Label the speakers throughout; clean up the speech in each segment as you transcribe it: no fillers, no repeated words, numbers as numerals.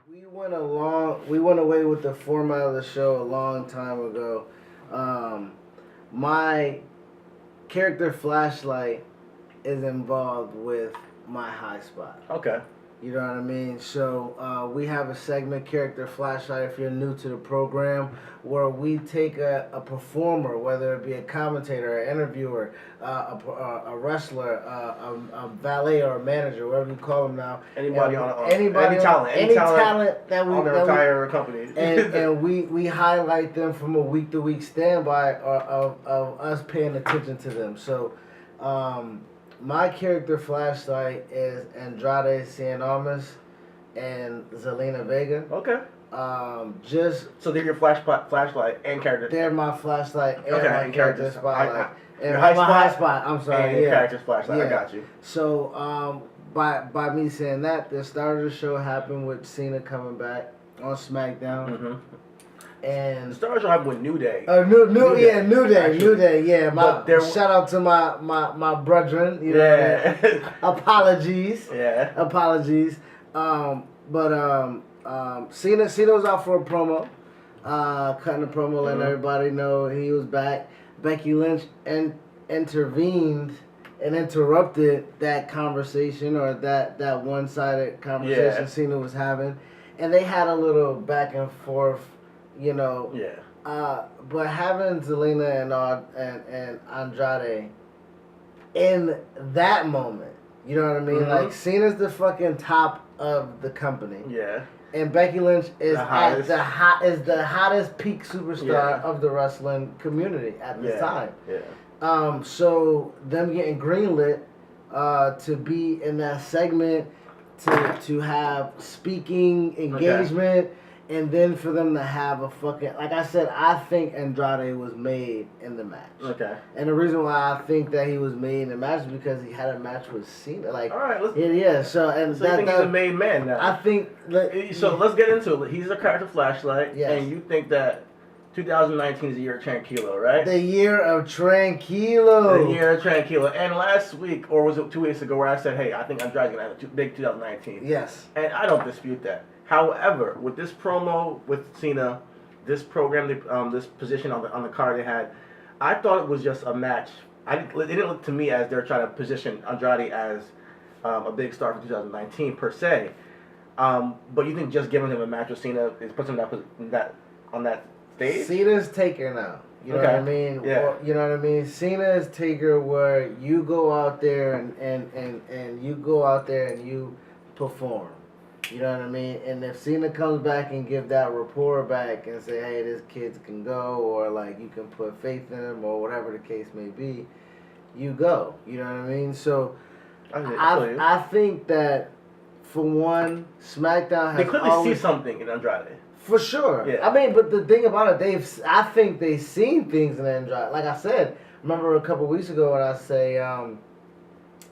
Speaker 1: We went away with the format of the show a long time ago. My character flashlight is involved with my high spot.
Speaker 2: Okay.
Speaker 1: You know what I mean? So we have a segment, Character Flashlight, if you're new to the program, where we take a performer, whether it be a commentator, an interviewer, a wrestler, a valet or a manager, whatever you call them now.
Speaker 2: Anybody
Speaker 1: any talent that we
Speaker 2: on the entire company,
Speaker 1: and we highlight them from a week to week standby of us paying attention to them. So. My character flashlight is Andrade Cien Almas and Zelina Vega.
Speaker 2: Okay.
Speaker 1: So
Speaker 2: they're your flashlight and character.
Speaker 1: They're my flashlight and my character spotlight.
Speaker 2: And my high spot.
Speaker 1: I'm sorry.
Speaker 2: And your character's flashlight.
Speaker 1: Yeah.
Speaker 2: I got you.
Speaker 1: So by me saying that, the start of the show happened with Cena coming back on SmackDown.
Speaker 2: Mm-hmm.
Speaker 1: And
Speaker 2: the stars will happen with New Day.
Speaker 1: New Day. Yeah, shout out to my brethren. You know, apologies.
Speaker 2: Yeah.
Speaker 1: Apologies. Cena was out for a promo, cutting a promo, letting everybody know he was back. Becky Lynch intervened and interrupted that conversation or that one-sided conversation Cena was having, and they had a little back and forth. You know, but having Zelina and Andrade in that moment, you know what I mean? Like Cena's the fucking top of the company, and Becky Lynch is the hottest peak superstar of the wrestling community at the time. So them getting greenlit to be in that segment, to have speaking engagement. Okay. And then for them to have a fucking... Like I said, I think Andrade was made in the match. Okay. And the reason why I think that he was made in the match is because he had a match with Cena. Like, all right, let's... Yeah, so... And
Speaker 2: so you think he's a made man now?
Speaker 1: I think...
Speaker 2: So let's get into it. He's a character flashlight. Yes. And you think that 2019 is the year of Tranquilo, right?
Speaker 1: The year of Tranquilo.
Speaker 2: The year of Tranquilo. And last week, or was it 2 weeks ago, where I said, hey, I think Andrade's going to have a big 2019.
Speaker 1: Yes.
Speaker 2: And I don't dispute that. However, with this promo with Cena, this program, this position on the card they had, I thought it was just a match. It didn't look to me as they're trying to position Andrade as a big star for 2019 per se. But you think just giving him a match with Cena is puts him on that stage?
Speaker 1: Cena's Taker now. You know what I mean? Yeah. Well, you know what I mean? Cena's Taker, where you go out there and you go out there and you perform. You know what I mean? And if Cena comes back and give that rapport back and say, hey, this kid can go, or like you can put faith in him, or whatever the case may be, you go. You know what I mean? So I think that, for one, SmackDown has
Speaker 2: they clearly see something in Andrade.
Speaker 1: For sure. Yeah. I mean, but the thing about it, I think they've seen things in Andrade. Like I said, remember a couple weeks ago when I say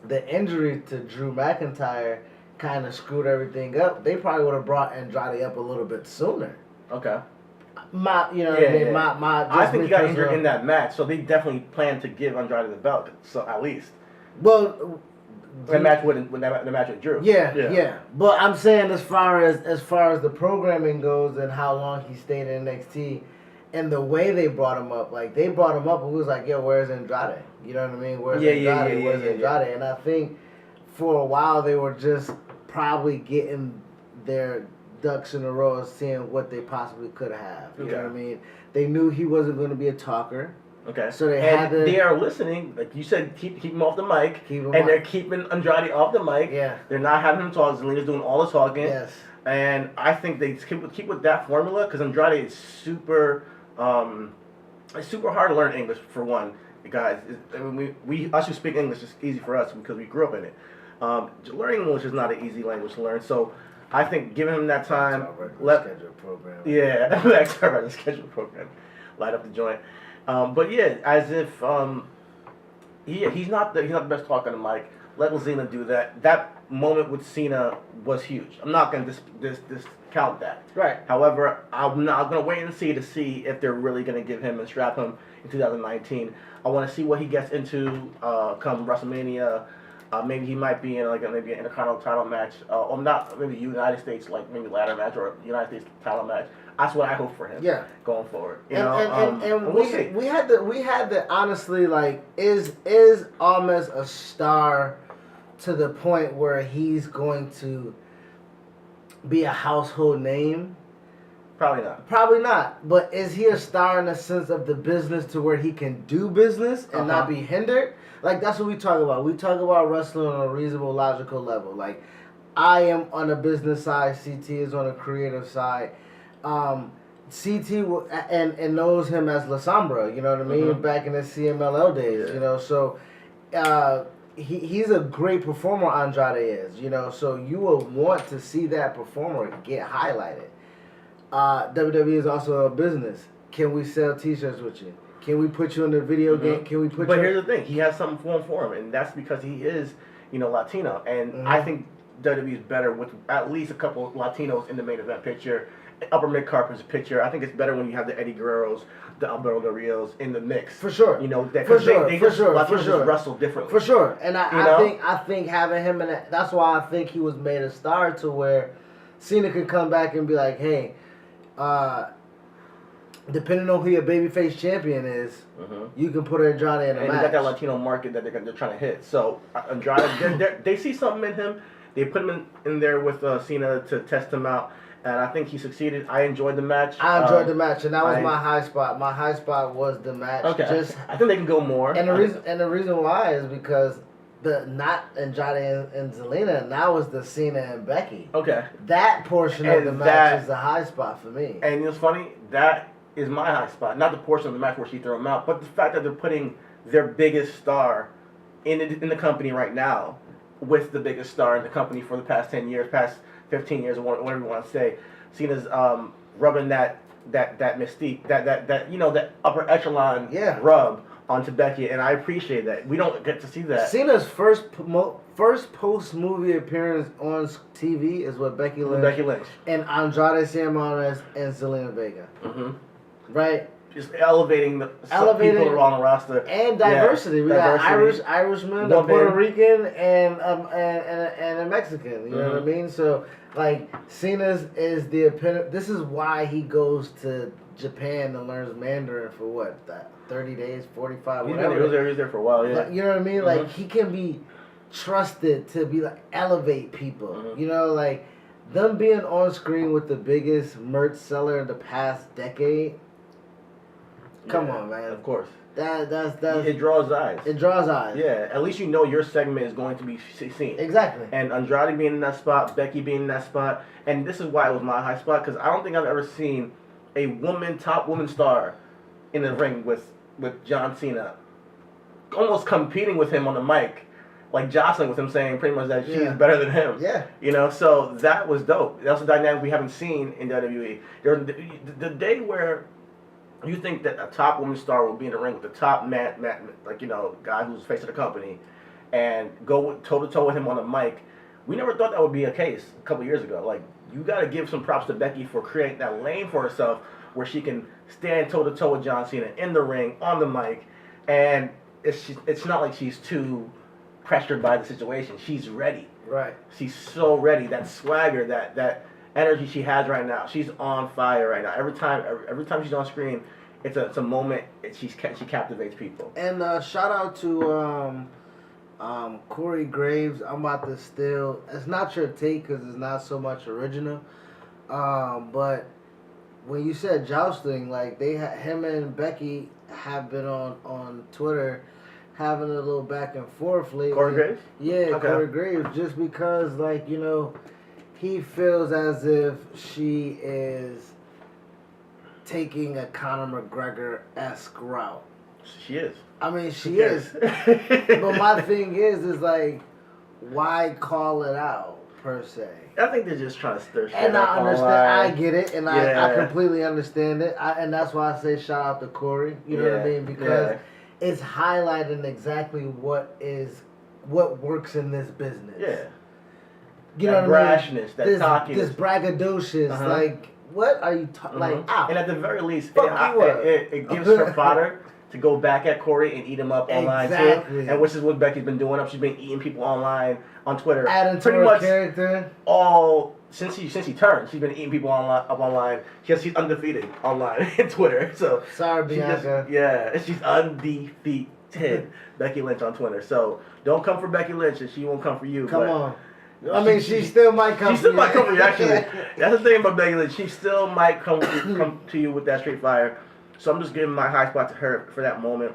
Speaker 1: the injury to Drew McIntyre kind of screwed everything up. They probably would have brought Andrade up a little bit sooner.
Speaker 2: Okay.
Speaker 1: I
Speaker 2: think he got injured in that match, so they definitely plan to give Andrade the belt. So at least.
Speaker 1: Well,
Speaker 2: the match with Drew.
Speaker 1: Yeah. But I'm saying as far as the programming goes and how long he stayed in NXT, and the way they brought him up, like they brought him up and we was like, yo, where's Andrade? You know what I mean? Where's Andrade? And I think for a while they were just probably getting their ducks in a row and seeing what they possibly could have. You know what I mean? They knew he wasn't going to be a talker.
Speaker 2: Okay.
Speaker 1: So they
Speaker 2: are listening. Like you said, keep him off the mic. They're keeping Andrade off the mic.
Speaker 1: Yeah.
Speaker 2: They're not having him talk. Zelina's doing all the talking.
Speaker 1: Yes.
Speaker 2: And I think they keep with that formula because Andrade is super, it's super hard to learn English for one. Guys, we us who speak English is easy for us because we grew up in it. Learning English is not an easy language to learn, so I think giving him that time,
Speaker 1: schedule program.
Speaker 2: Yeah, that's our schedule program, light up the joint. But yeah, as if he's not the best talker on the mic. Let Zelina do that. That moment with Cena was huge. I'm not gonna discount that.
Speaker 1: Right.
Speaker 2: However, I'm gonna wait and see if they're really gonna give him and strap him in 2019. I want to see what he gets into come WrestleMania. Maybe he might be in maybe an Intercontinental title match, or not maybe United States maybe ladder match or United States title match. That's what I hope for him.
Speaker 1: Yeah.
Speaker 2: Going forward,
Speaker 1: and
Speaker 2: we'll see.
Speaker 1: we had to honestly is Almas a star to the point where he's going to be a household name?
Speaker 2: Probably not.
Speaker 1: Probably not. But is he a star in the sense of the business to where he can do business and not be hindered? Like, that's what we talk about. We talk about wrestling on a reasonable, logical level. Like, I am on the business side. CT is on the creative side. CT and knows him as La Sombra, you know what I mean?
Speaker 2: Mm-hmm.
Speaker 1: Back in the CMLL days, you know. So, he's a great performer, Andrade is, you know. So, you will want to see that performer get highlighted. WWE is also a business. Can we sell T-shirts with you? Can we put you in the video game? Can we put?
Speaker 2: But here's the thing: he has something for him, and that's because he is, Latino. And I think WWE is better with at least a couple of Latinos in the main event picture, upper mid card picture. I think it's better when you have the Eddie Guerreros, the Alberto Del Rios in the mix.
Speaker 1: For sure.
Speaker 2: They
Speaker 1: Latinos
Speaker 2: just wrestle differently.
Speaker 1: For sure. And I think having him in that, that's why I think he was made a star to where Cena could come back and be like, hey. Depending on who your babyface champion is, you can put Andrade in a match.
Speaker 2: And you got that Latino market that they're trying to hit. So Andrade, they see something in him. They put him in there with Cena to test him out, and I think he succeeded. I enjoyed the match.
Speaker 1: I enjoyed the match, and that was my high spot. My high spot was the match.
Speaker 2: Okay. I think they can go more.
Speaker 1: And the reason why is because not Andrade and Zelina, now is the Cena and Becky.
Speaker 2: Okay.
Speaker 1: That portion of the match is the high spot for me.
Speaker 2: And it's funny, that is my high spot. Not the portion of the match where she threw him out, but the fact that they're putting their biggest star in the company right now with the biggest star in the company for the past 10 years, past 15 years, or whatever you want to say. Cena's rubbing that mystique, that upper echelon rub onto Becky, and I appreciate that. We don't get to see that.
Speaker 1: Cena's first post-movie appearance on TV is with Becky Lynch. And Andrade Cien Almas and Zelina Vega. Right?
Speaker 2: Just elevating some people on the roster.
Speaker 1: And diversity. We got Irishman, a Puerto Rican, and a Mexican. You know what I mean? So, like, Cena's is the epitome. This is why he goes to Japan and learns Mandarin for what? 30 days, 45, whatever.
Speaker 2: He was there for a while, yeah.
Speaker 1: Like, you know what I mean? Like, he can be trusted to be, like, elevate people. You know, like, them being on screen with the biggest merch seller in the past decade. Come on, man.
Speaker 2: Of course.
Speaker 1: That's
Speaker 2: it draws eyes.
Speaker 1: It draws eyes.
Speaker 2: Yeah, at least you know your segment is going to be seen.
Speaker 1: Exactly.
Speaker 2: And Andrade being in that spot, Becky being in that spot, and this is why it was my high spot, because I don't think I've ever seen a top woman star in the ring with John Cena, almost competing with him on the mic, like jostling with him, saying pretty much that she's better than him.
Speaker 1: Yeah.
Speaker 2: So that was dope. That's a dynamic we haven't seen in WWE. The day where you think that a top woman star will be in the ring with the top man, guy who's face of the company, and go toe to toe with him on the mic. We never thought that would be a case a couple years ago. Like, you got to give some props to Becky for creating that lane for herself where she can stand toe to toe with John Cena in the ring on the mic, and it's not like she's too pressured by the situation. She's ready.
Speaker 1: Right.
Speaker 2: She's so ready. That swagger, that energy she has right now. She's on fire right now. Every time she's on screen, it's a moment. She captivates people. And
Speaker 1: shout out to Corey Graves. I'm about to steal. It's not your take because it's not so much original. But when you said jousting, like him and Becky have been on Twitter having a little back and forth lately.
Speaker 2: Corey Graves?
Speaker 1: Yeah, okay. Corey Graves. Just because, like, he feels as if she is taking a Conor McGregor-esque route.
Speaker 2: She is.
Speaker 1: I mean, she is. But my thing is like, why call it out, per se?
Speaker 2: I think they're just trying to stir shit
Speaker 1: and
Speaker 2: up.
Speaker 1: I understand. I get it, and I completely understand it. And that's why I say shout out to Corey. You know what I mean? Because it's highlighting exactly what works in this business.
Speaker 2: Yeah.
Speaker 1: You know what I mean?
Speaker 2: That talkiness.
Speaker 1: This braggadocious, like, what are you talking? Like,
Speaker 2: and at the very least, it gives her fodder to go back at Corey and eat him up online too. And which is what Becky's been doing up. She's been eating people online on Twitter.
Speaker 1: Adding to
Speaker 2: pretty
Speaker 1: her
Speaker 2: much
Speaker 1: character.
Speaker 2: all since he turned. She's been eating people online. She's undefeated online in Twitter. So
Speaker 1: sorry, Bianca.
Speaker 2: She's undefeated. Becky Lynch on Twitter. So don't come for Becky Lynch, and she won't come for you.
Speaker 1: Come on. I mean, she still might come.
Speaker 2: She still might come for you. Actually, that's the thing about Becky Lynch. She still might come to you with that straight fire. So I'm just giving my high spot to her for that moment.